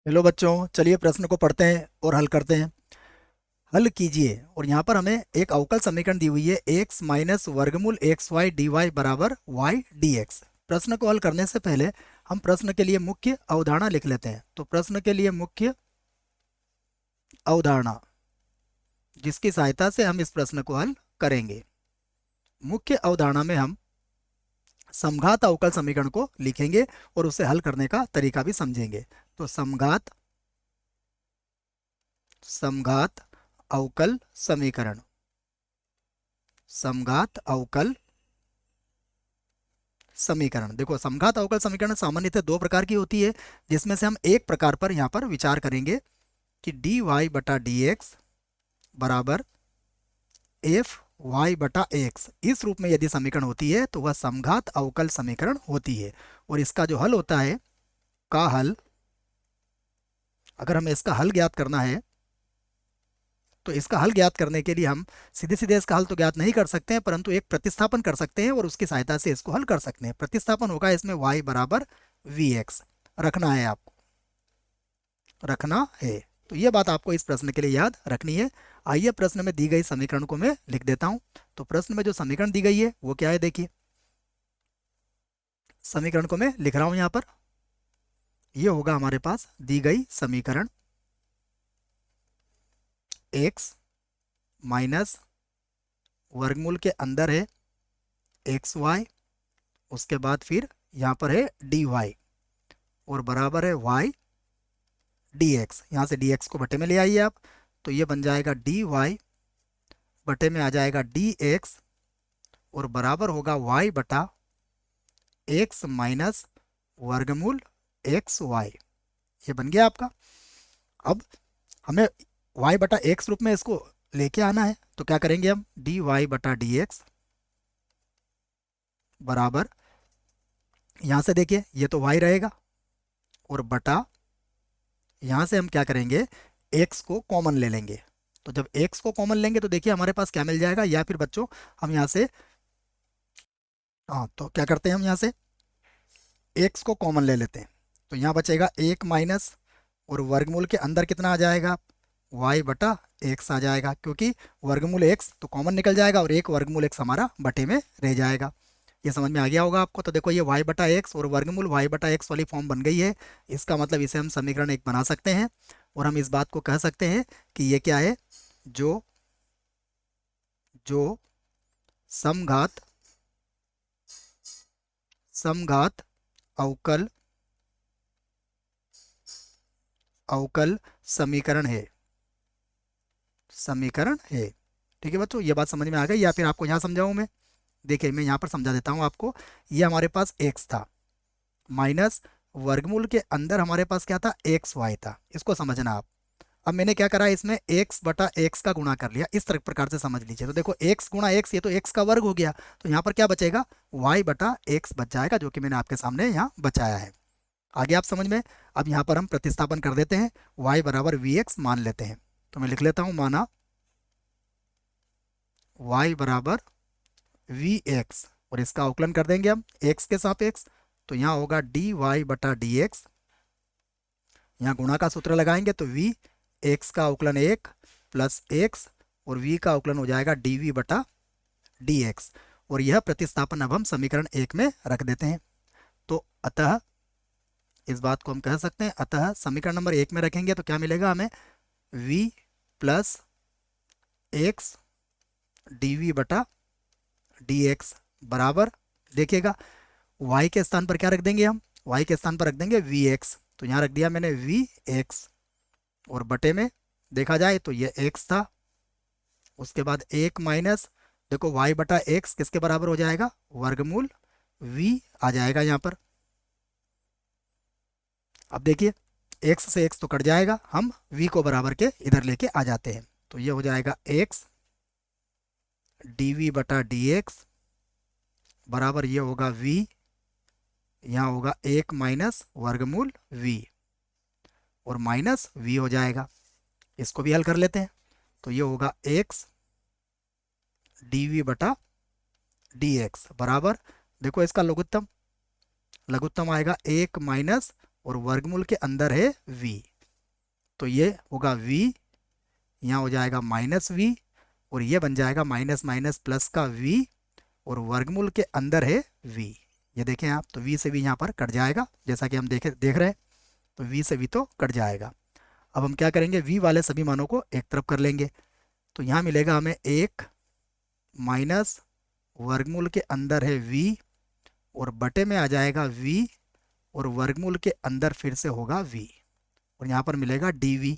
Hello बच्चों, चलिए प्रश्न को पढ़ते हैं और हल करते हैं। हल कीजिए। और यहाँ पर हमें एक अवकल समीकरण दी हुई है एक्स माइनस वर्गमूल एक्स वाई डी वाई बराबर वाई डी एक्स। प्रश्न को हल करने से पहले हम प्रश्न के लिए मुख्य अवधारणा लिख लेते हैं। तो प्रश्न के लिए मुख्य अवधारणा जिसकी सहायता से हम इस प्रश्न को हल करेंगे। मुख्य अवधारणा में हम समघात अवकल समीकरण को लिखेंगे और उसे हल करने का तरीका भी समझेंगे। तो समघात समघात अवकल समीकरण समघात अवकल समीकरण देखो, समघात अवकल समीकरण सामान्यतः दो प्रकार की होती है, जिसमें से हम एक प्रकार पर यहाँ पर विचार करेंगे कि डी वाई बटा डी एक्स बराबर एफ वाई बटा एक्स। इस रूप में यदि समीकरण होती है तो वह समघात अवकल समीकरण होती है। और इसका जो हल होता है, का हल, अगर हमें इसका हल ज्ञात करना है तो इसका हल ज्ञात करने के लिए हम सीधे सीधे इसका हल तो ज्ञात नहीं कर सकते हैं, परंतु एक प्रतिस्थापन कर सकते हैं और उसकी सहायता से इसको हल कर सकते हैं। प्रतिस्थापन होगा इसमें y बराबर वी एक्स रखना है, आपको रखना है। तो ये बात आपको इस प्रश्न के लिए याद रखनी है। आइए प्रश्न में दी गई समीकरण को मैं लिख देता हूं। तो प्रश्न में जो समीकरण दी गई है वो क्या है, देखिए। समीकरण को मैं लिख रहा हूं यहां पर। ये होगा हमारे पास दी गई समीकरण एक्स माइनस वर्गमूल के अंदर है एक्स वाई, उसके बाद फिर यहाँ पर है डी वाई और बराबर है वाई डी एक्स। यहाँ से डी एक्स को बटे में ले आइए आप, तो ये बन जाएगा डी वाई बटे में आ जाएगा डी एक्स और बराबर होगा वाई बटा एक्स माइनस वर्गमूल एक्स वाई। ये बन गया आपका। अब हमें वाई बटा एक्स रूप में इसको लेके आना है, तो क्या करेंगे हम, डी वाई बटा डी एक्स बराबर, यहाँ से देखिए ये तो वाई रहेगा और बटा, यहाँ से हम क्या करेंगे, x को कॉमन ले लेंगे। तो जब x को कॉमन लेंगे तो देखिए हमारे पास क्या मिल जाएगा, या फिर बच्चों हम यहाँ से, हाँ तो क्या करते हैं, हम यहाँ से x को कॉमन ले लेते हैं। तो यहाँ बचेगा एक माइनस और वर्गमूल के अंदर कितना आ जाएगा, y बटा एक्स आ जाएगा, क्योंकि वर्गमूल x तो कॉमन निकल जाएगा और एक वर्गमूल x हमारा बटे में रह जाएगा। ये समझ में आ गया होगा आपको। तो देखो ये y बटा एक्स और वर्गमूल y बटा एक्स वाली फॉर्म बन गई है। इसका मतलब इसे हम समीकरण एक बना सकते हैं और हम इस बात को कह सकते हैं कि ये क्या है, जो जो समघात समघात अवकल अवकल समीकरण है, समीकरण है। ठीक है बच्चों, ये बात समझ में आ गई या फिर आपको यहाँ समझाऊं मैं? देखिए मैं यहाँ पर समझा देता हूँ आपको। ये हमारे पास x था माइनस वर्गमूल के अंदर हमारे पास क्या था, एक्स वाई था। इसको समझना आप। अब मैंने क्या करा, इसमें x बटा x का गुणा कर लिया, इस तरह प्रकार से समझ लीजिए। तो देखो x गुणा x, ये तो x का वर्ग हो गया, तो यहाँ पर क्या बचेगा, y बटा x बच जाएगा, जो कि मैंने आपके सामने यहाँ बचाया है। आगे आप समझ में। अब यहाँ पर हम प्रतिस्थापन कर देते हैं, y बराबर वी एक्स मान लेते हैं। तो मैं लिख लेता हूँ, माना y बराबर वी एक्स और इसका अवकलन कर देंगे हम x के सापेक्ष। तो यहाँ होगा डी वाई बटा डी एक्स, यहाँ गुणा का सूत्र लगाएंगे तो v एक्स का अवकलन एक प्लस एक्स और v का अवकलन हो जाएगा डी वी बटा डी एक्स। और यह प्रतिस्थापन अब हम समीकरण एक में रख देते हैं। तो अतः इस बात को हम कह सकते हैं, अतः समीकरण नंबर एक में रखेंगे तो क्या मिलेगा हमें, v plus x d v बटा डी एक्स बराबर, देखिएगा y के स्थान पर क्या रख देंगे हम, y के स्थान पर रख देंगे वी एक्स। तो यहाँ रख दिया मैंने वी एक्स और बटे में देखा जाए तो ये x था, उसके बाद एक माइनस, देखो y बटा एक्स किसके बराबर हो जाएगा, वर्गमूल v आ जाएगा यहाँ पर। अब देखिए x से x तो कट जाएगा, हम v को बराबर के इधर लेके आ जाते हैं। तो ये हो जाएगा x डी वी बटा डी एक्स बराबर, ये होगा v, यहाँ होगा एक माइनस वर्गमूल v और माइनस v हो जाएगा। इसको भी हल कर लेते हैं। तो ये होगा x डी वी बटा डी एक्स बराबर, देखो इसका लघुत्तम, लघुत्तम आएगा एक माइनस और वर्गमूल के अंदर है v। तो ये होगा v, यहाँ हो जाएगा माइनस v, और ये बन जाएगा माइनस माइनस प्लस का v, और वर्गमूल के अंदर है v। ये देखें आप, तो v से v यहाँ पर कट जाएगा, जैसा कि हम देख रहे हैं, तो v से v तो कट जाएगा। अब हम क्या करेंगे, v वाले सभी मानों को एक तरफ कर लेंगे, तो यहाँ मिलेगा हमें 1 माइनस वर्गमूल के अंदर है v, और बटे में आ जाएगा v, और वर्गमूल के अंदर फिर से होगा v, और यहाँ पर मिलेगा dv।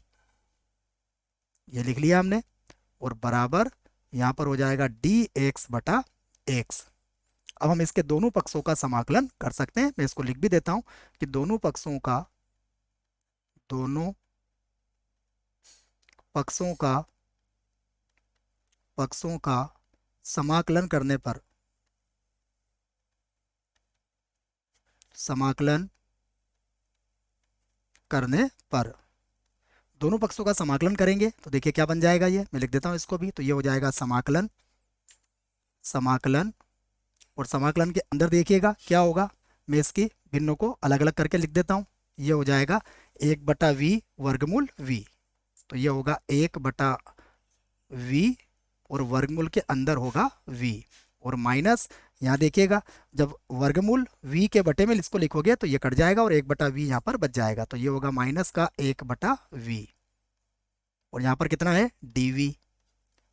ये लिख लिया हमने, और बराबर यहाँ पर हो जाएगा dx बटा x। अब हम इसके दोनों पक्षों का समाकलन कर सकते हैं। मैं इसको लिख भी देता हूं कि दोनों पक्षों का समाकलन करने पर दोनों पक्षों का समाकलन करेंगे तो देखिए क्या बन जाएगा। ये मैं लिख देता हूं इसको भी, तो ये हो जाएगा समाकलन, और समाकलन के अंदर देखिएगा क्या होगा। मैं इसकी भिन्नों को अलग अलग करके लिख देता हूं। ये हो जाएगा 1 बटा वी वर्गमूल v, तो ये होगा 1 बटा v, और वर्गमूल के अंदर होगा v, और माइनस यहाँ देखिएगा, जब वर्गमूल v के बटे में इसको लिखोगे तो ये कट जाएगा, और 1 बटा v यहाँ पर बच जाएगा, तो ये होगा माइनस का 1 बटा v, और यहाँ पर कितना है dv,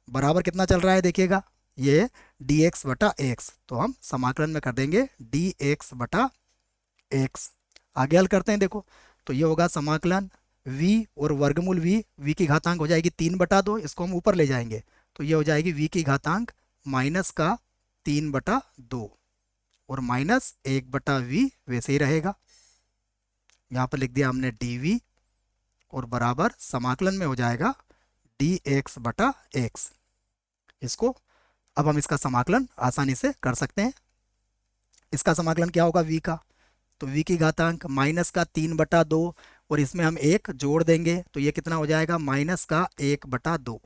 बराबर कितना चल रहा है देखिएगा, ये है dx बटा x। तो हम समाकलन में कर देंगे dx बटा x। आगे हल करते हैं, देखो तो ये होगा समाकलन v और वर्गमूल v की घातांक हो जाएगी 3/2, इसको हम ऊपर ले जाएंगे तो ये हो जाएगी v की घातांक माइनस का 3/2, और माइनस 1/v वैसे ही रहेगा। यहाँ पर लिख दिया हमने dv, और बराबर समाकलन में हो जाएगा dx बटा x। इसको अब हम इसका समाकलन आसानी से कर सकते हैं। इसका समाकलन क्या होगा v का, तो v की घातांक माइनस का 3/2, और इसमें हम 1 जोड़ देंगे तो ये कितना हो जाएगा माइनस का 1/2,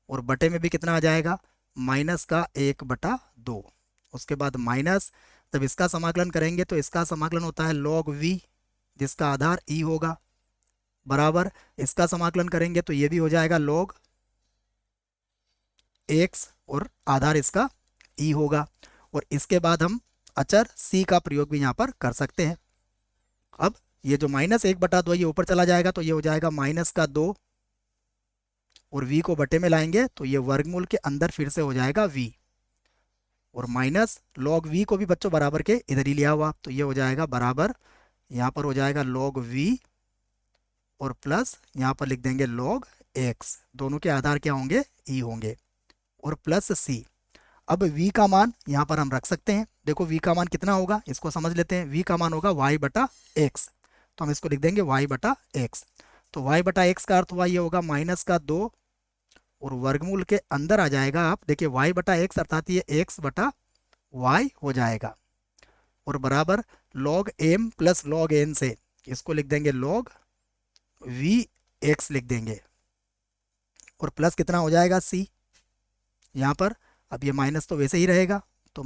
और बटे में भी कितना आ जाएगा माइनस का 1/2। उसके बाद माइनस, जब इसका समाकलन करेंगे तो इसका समाकलन होता है log v, जिसका आधार e होगा, बराबर इसका समाकलन करेंगे तो ये भी हो जाएगा log x, और आधार इसका e होगा। और इसके बाद हम अचर c का प्रयोग भी यहाँ पर कर सकते हैं। अब ये जो माइनस 1/2 ये ऊपर चला जाएगा तो ये हो जाएगा माइनस का 2, और v को बटे में लाएंगे तो ये वर्गमूल के अंदर फिर से हो जाएगा v, और माइनस log v को भी बच्चों बराबर के इधर ही लिया हुआ, तो ये हो जाएगा बराबर, यहाँ पर हो जाएगा log v, और प्लस यहाँ पर लिख देंगे log x। दोनों के आधार क्या होंगे e होंगे, और प्लस c। अब v का मान यहाँ पर हम रख सकते हैं। देखो v का मान कितना होगा इसको समझ लेते हैं। v का मान होगा y बटा x, तो हम इसको लिख देंगे y बटा x। तो y बटा x का अर्थ हुआ ये होगा माइनस का 2, और वर्गमूल के अंदर आ जाएगा, आप देखिए y बटा x अर्थात ये x बटा y हो जाएगा, और बराबर log m plus log n से इसको लिख देंगे log vx लिख देंगे, और प्लस कितना हो जाएगा c यहाँ पर। अब ये माइनस तो वैसे ही रहेगा, तो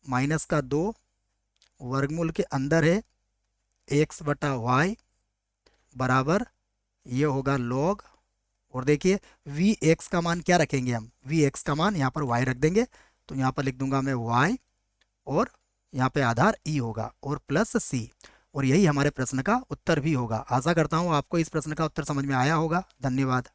माइनस का 2 वर्गमूल के अंदर है x बटा y, बराबर ये होगा log, और देखिए vx का मान क्या रखेंगे हम, vx का मान यहाँ पर y रख देंगे, तो यहाँ पर लिख दूंगा मैं y, और यहाँ पे आधार e होगा, और प्लस c, और यही हमारे प्रश्न का उत्तर भी होगा। आशा करता हूँ आपको इस प्रश्न का उत्तर समझ में आया होगा। धन्यवाद।